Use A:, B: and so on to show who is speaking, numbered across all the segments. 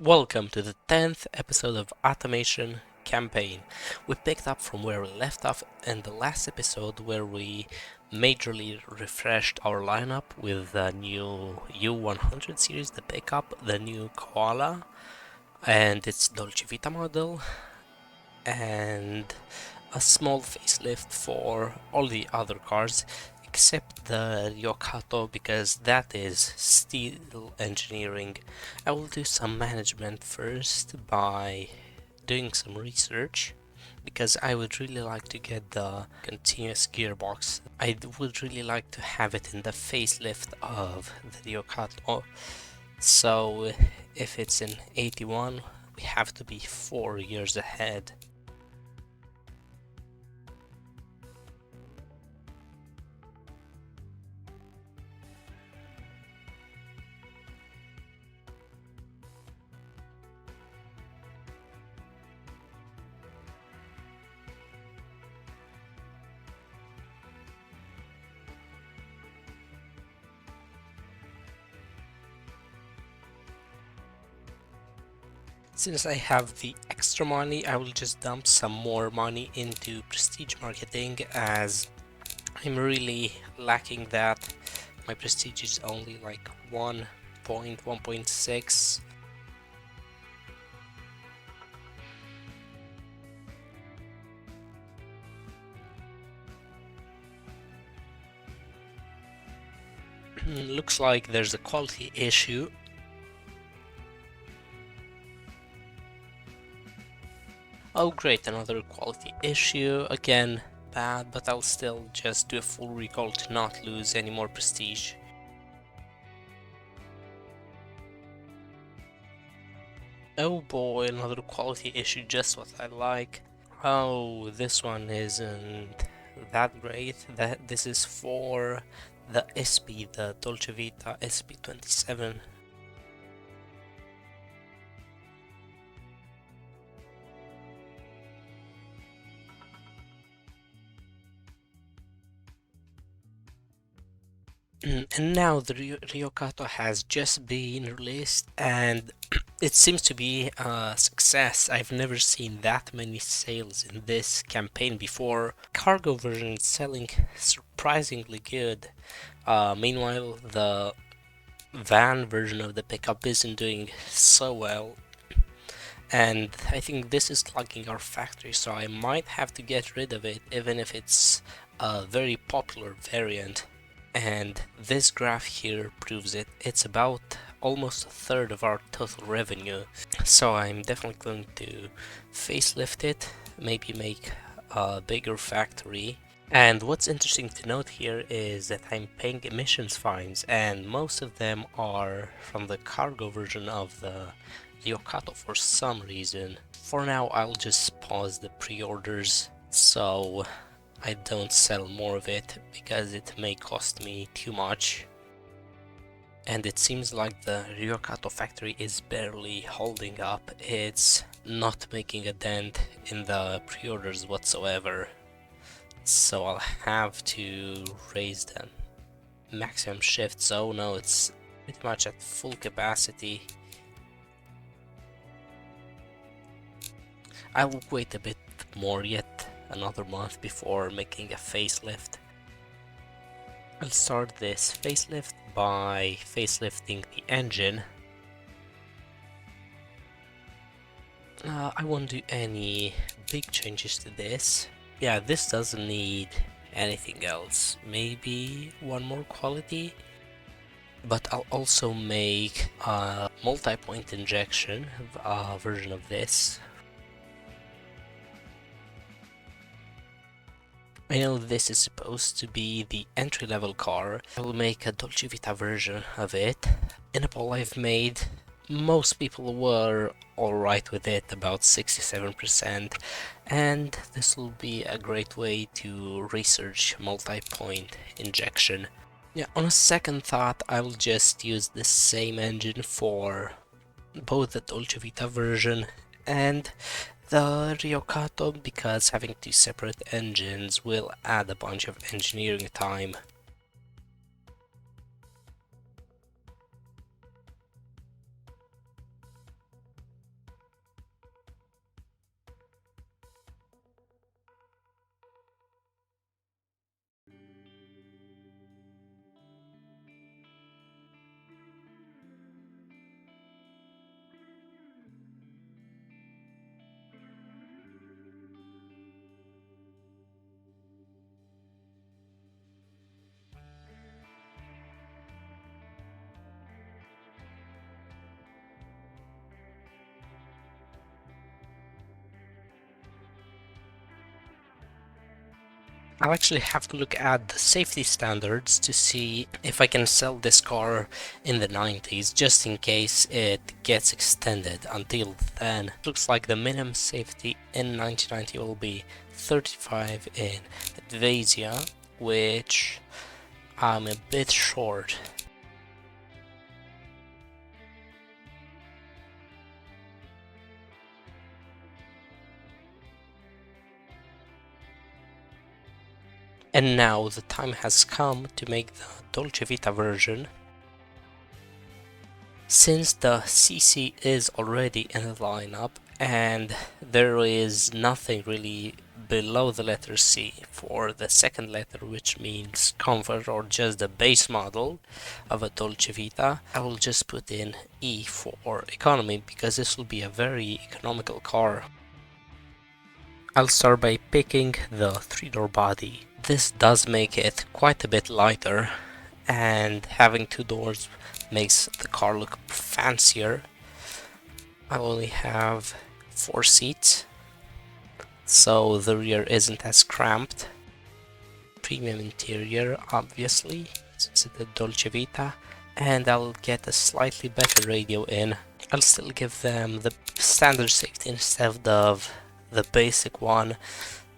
A: Welcome to the 10th episode of Automation Campaign. We picked up from where we left off in the last episode, where we majorly refreshed our lineup with the new U100 series, the pickup, the new Koala, and its Dolcevita model, and a small facelift for all the other cars except the Riocato, because that is still engineering. I will do some management first by doing some research, because I would really like to get the continuous gearbox. I would really like to have it in the facelift of the Riocato. So if it's in 81, we have to be 4 years ahead. Since I have the extra money, I will just dump some more money into prestige marketing, as I'm really lacking that. My prestige is only like 1.6. Looks like there's a quality issue. Oh great, another quality issue. Again, bad, but I'll still just do a full recall to not lose any more prestige. Oh boy, another quality issue, just what I like. Oh, this one isn't that great. This is for the SP, the Dolcevita SP27. And now the Riocato has just been released, and it seems to be a success. I've never seen that many sales in this campaign before. Cargo version is selling surprisingly good. Meanwhile, the van version of the pickup isn't doing so well, and I think this is clogging our factory, so I might have to get rid of it, even if it's a very popular variant. And this graph here proves it. It's about almost a third of our total revenue, so I'm definitely going to facelift it, maybe make a bigger factory. And what's interesting to note here is that I'm paying emissions fines, and most of them are from the cargo version of the Riocato for some reason. For now, I'll just pause the pre-orders so I don't sell more of it, because it may cost me too much. And it seems like the Riocato factory is barely holding up. It's not making a dent in the pre-orders whatsoever. So I'll have to raise the maximum shift. So no, it's pretty much at full capacity. I'll wait a bit more, yet another month, before making a facelift. I'll start this facelift by facelifting the engine. I won't do any big changes to this. Yeah, this doesn't need anything else. Maybe one more quality. But I'll also make a multi-point injection version of this. I know this is supposed to be the entry-level car. I will make a Dolcevita version of it. In a poll I've made, most people were alright with it, about 67%, and this will be a great way to research multi-point injection. Yeah, on a second thought, I will just use the same engine for both the Dolcevita version and the Riocato, because having two separate engines will add a bunch of engineering time. I'll actually have to look at the safety standards to see if I can sell this car in the 90s, just in case it gets extended. Until then, looks like the minimum safety in 1990 will be 35 in Advasia, which I'm a bit short. And now the time has come to make the Dolcevita version. Since the CC is already in the lineup and there is nothing really below the letter C for the second letter, which means comfort or just the base model of a Dolcevita, I will just put in E for economy because this will be a very economical car. I'll start by picking the 3-door body. This does make it quite a bit lighter, and having 2 doors makes the car look fancier. I only have 4 seats, so the rear isn't as cramped. Premium interior, obviously, since it's a Dolce Vita, and I'll get a slightly better radio in. I'll still give them the standard safety instead of the basic one,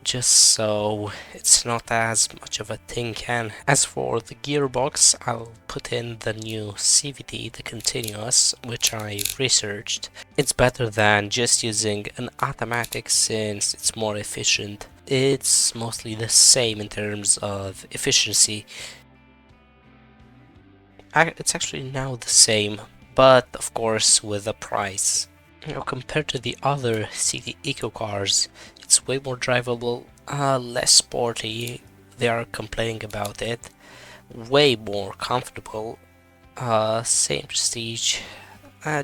A: just so it's not as much of a tin can. As for the gearbox, I'll put in the new CVT, the continuous, which I researched. It's better than just using an automatic since it's more efficient. It's mostly the same in terms of efficiency. It's actually now the same, but of course with a price. You know, compared to the other city eco cars, it's way more drivable, less sporty. They are complaining about it. Way more comfortable. Same prestige.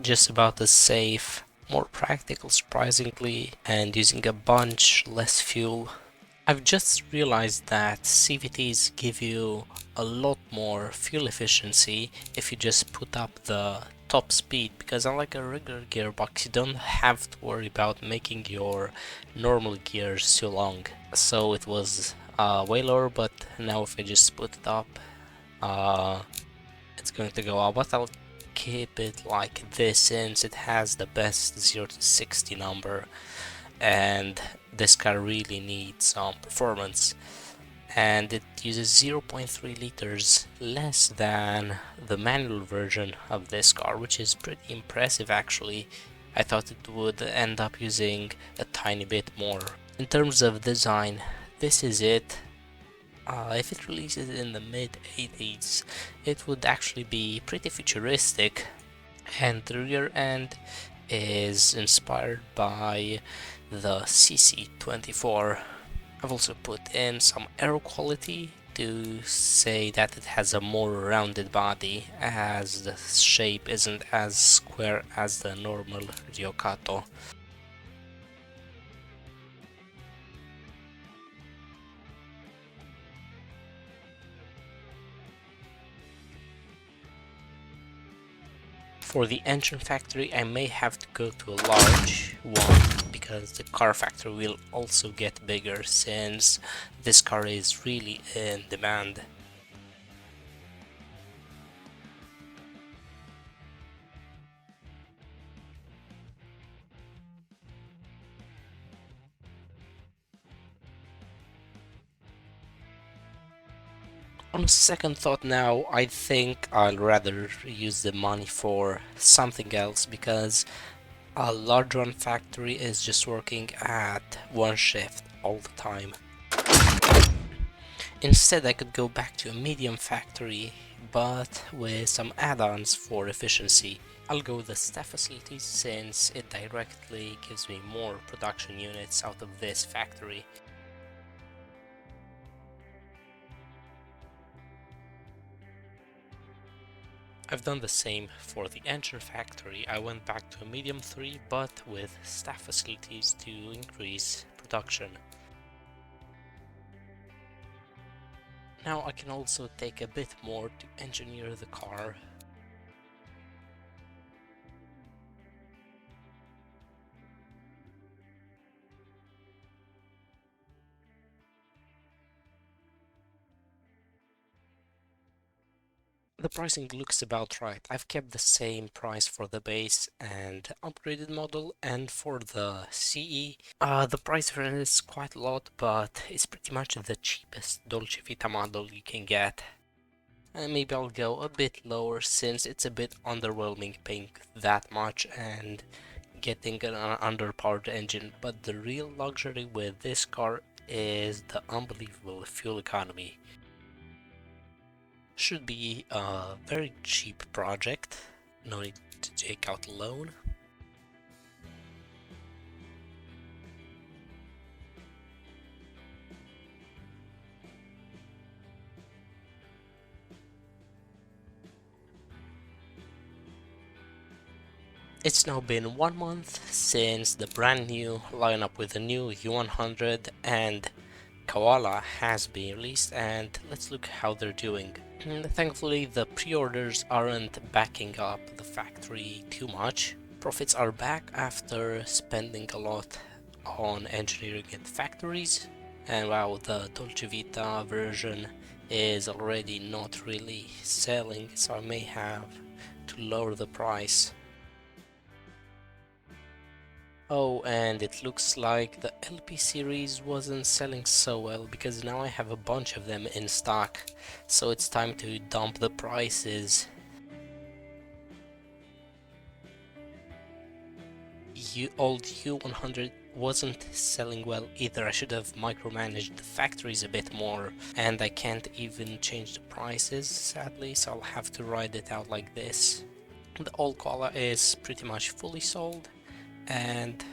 A: Just about as safe. More practical, surprisingly, and using a bunch less fuel. I've just realized that CVTs give you a lot more fuel efficiency if you just put up the top speed, because unlike a regular gearbox you don't have to worry about making your normal gears too long. So it was way lower, but now if I just put it up, it's going to go up, but I'll keep it like this since it has the best 0 to 60 number, and this car really needs some performance. And it uses 0.3 liters less than the manual version of this car, which is pretty impressive actually. I thought it would end up using a tiny bit more. In terms of design, this is it. If it releases in the mid 80s, it would actually be pretty futuristic, and the rear end is inspired by the CC24. I've also put in some aero quality to say that it has a more rounded body, as the shape isn't as square as the normal Riocato. For the engine factory, I may have to go to a large one because the car factory will also get bigger since this car is really in demand. On second thought now, I think I'll rather use the money for something else because a large one factory is just working at one shift all the time. Instead, I could go back to a medium factory, but with some add-ons for efficiency. I'll go with the staff facilities since it directly gives me more production units out of this factory. I've done the same for the engine factory. I went back to a medium 3 but with staff facilities to increase production. Now I can also take a bit more to engineer the car. The pricing looks about right. I've kept the same price for the base and upgraded model, and for the CE, the price difference is quite a lot, but it's pretty much the cheapest Dolcevita model you can get. And maybe I'll go a bit lower since it's a bit underwhelming paying that much and getting an underpowered engine, but the real luxury with this car is the unbelievable fuel economy. Should be a very cheap project, no need to take out a loan. It's now been 1 month since the brand new lineup with the new U100 and Koala has been released, and let's look how they're doing. Thankfully, the pre-orders aren't backing up the factory too much. Profits are back after spending a lot on engineering and factories. And wow, the Dolce Vita version is already not really selling, so I may have to lower the price. Oh, and it looks like the LP series wasn't selling so well because now I have a bunch of them in stock, so it's time to dump the prices. Old U100 wasn't selling well either. I should have micromanaged the factories a bit more, and I can't even change the prices sadly, so I'll have to ride it out like this. The old Koala is pretty much fully sold, and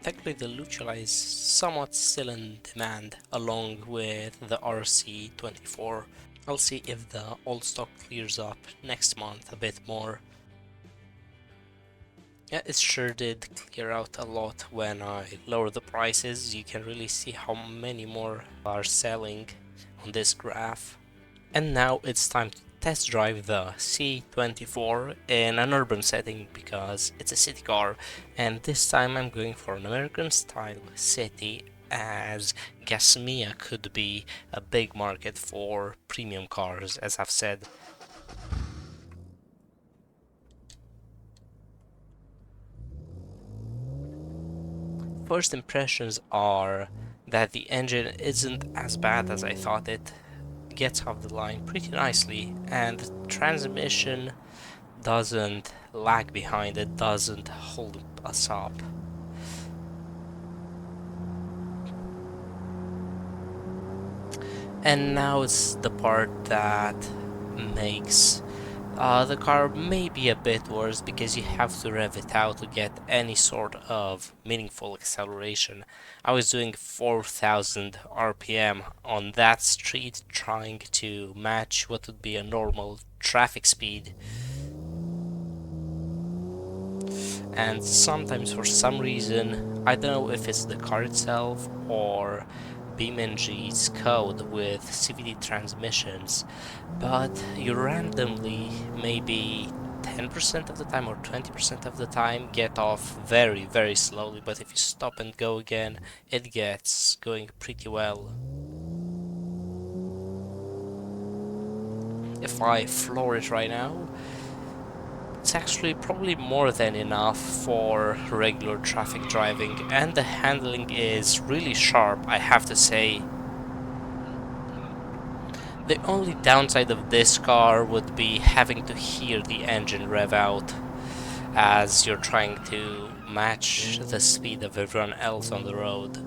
A: technically the Luciola is somewhat still in demand along with the RC24. I'll see if the old stock clears up next month a bit more. Yeah, it sure did clear out a lot when I lower the prices. You can really see how many more are selling on this graph. And now it's time to test drive the C24 in an urban setting because it's a city car, and this time I'm going for an American style city, as Gasmia could be a big market for premium cars, as I've said. First impressions are that the engine isn't as bad as I thought it. Gets off the line pretty nicely, and the transmission doesn't lag behind, it doesn't hold us up. And now it's the part that makes the car may be a bit worse because you have to rev it out to get any sort of meaningful acceleration. I was doing 4,000 RPM on that street trying to match what would be a normal traffic speed. And sometimes for some reason, I don't know if it's the car itself or beamng's code with CVT transmissions, but you randomly, maybe 10% of the time or 20% of the time, get off very, very slowly, but if you stop and go again, it gets going pretty well. If I floor it right now, it's actually probably more than enough for regular traffic driving, and the handling is really sharp, I have to say. The only downside of this car would be having to hear the engine rev out as you're trying to match the speed of everyone else on the road.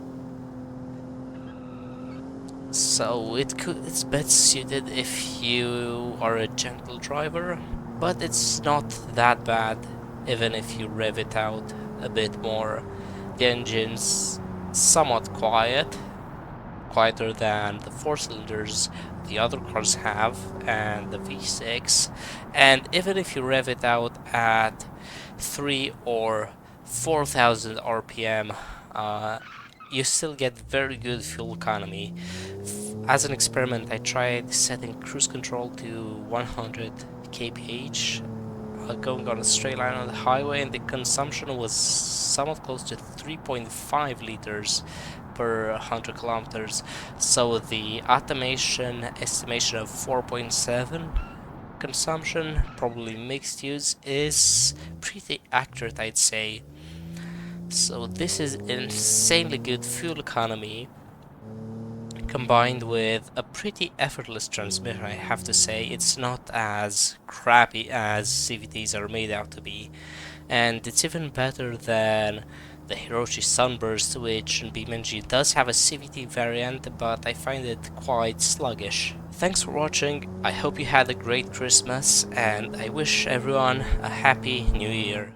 A: So it's best suited if you are a gentle driver, but it's not that bad even if you rev it out a bit more. The engine's somewhat quiet, quieter than the 4 cylinders the other cars have and the V6, and even if you rev it out at 3 or 4,000 RPM, you still get very good fuel economy. As an experiment, I tried setting cruise control to 100 kph, going on a straight line on the highway, and the consumption was somewhat close to 3.5 liters per 100 kilometers. So the automation estimation of 4.7 consumption, probably mixed use, is pretty accurate, I'd say. So this is insanely good fuel economy combined with a pretty effortless transmitter. I have to say, it's not as crappy as CVTs are made out to be, and it's even better than the Hiroshi Sunburst, which in beamng does have a CVT variant, but I find it quite sluggish. Thanks for watching, I hope you had a great Christmas, and I wish everyone a happy new year.